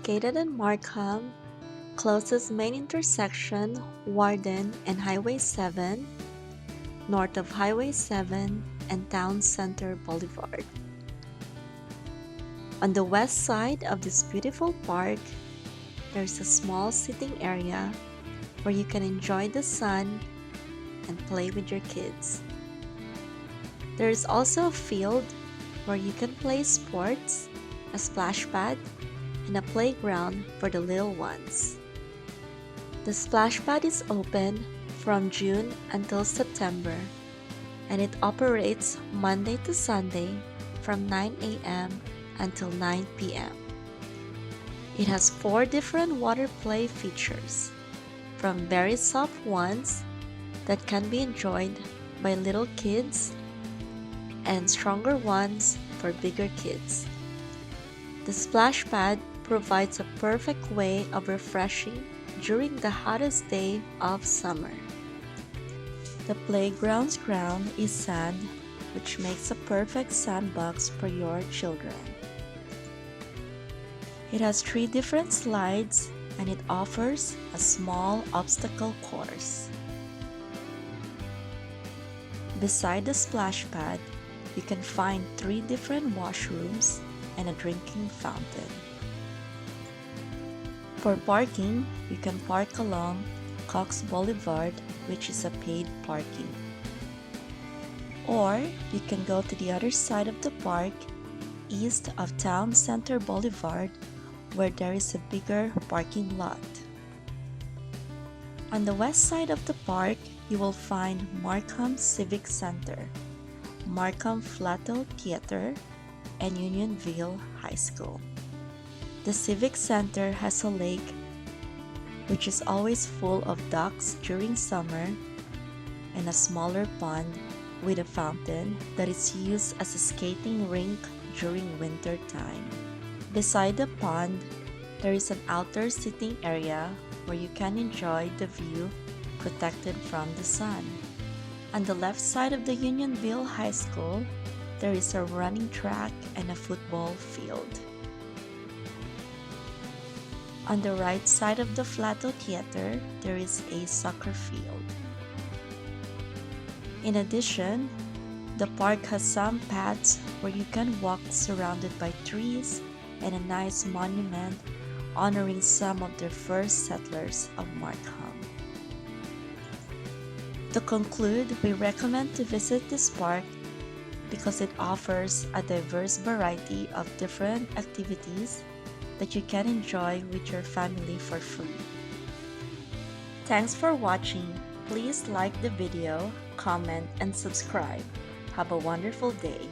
located in Markham, closest main intersection, Warden and Highway 7, north of Highway 7 and Town Center Boulevard. On the west side of this beautiful park, there's a small sitting area where you can enjoy the sun and play with your kids. There is also a field where you can play sports, a splash pad, and a playground for the little ones. The splash pad is open from June until September, and it operates Monday to Sunday from 9 a.m. until 9 p.m. It has 4 different water play features, from very soft ones that can be enjoyed by little kids and stronger ones for bigger kids. The splash pad provides a perfect way of refreshing during the hottest day of summer. The playground's ground is sand, which makes a perfect sandbox for your children. It has 3 different slides and it offers a small obstacle course. Beside the splash pad, you can find 3 different washrooms and a drinking fountain. For parking, you can park along Cox Boulevard, which is a paid parking. Or you can go to the other side of the park, east of Town Center Boulevard, where there is a bigger parking lot. On the west side of the park, you will find Markham Civic Center, Markham Flato Theater, and Unionville High School. The Civic Center has a lake which is always full of ducks during summer and a smaller pond with a fountain that is used as a skating rink during winter time. Beside the pond, there is an outdoor sitting area where you can enjoy the view protected from the sun. On the left side of the Unionville High School, there is a running track and a football field. On the right side of the Flato Theater, there is a soccer field. In addition, the park has some paths where you can walk surrounded by trees and a nice monument honoring some of the first settlers of Markham. To conclude, we recommend to visit this park because it offers a diverse variety of different activities that you can enjoy with your family for free. Thanks for watching. Please like the video, comment, and subscribe. Have a wonderful day.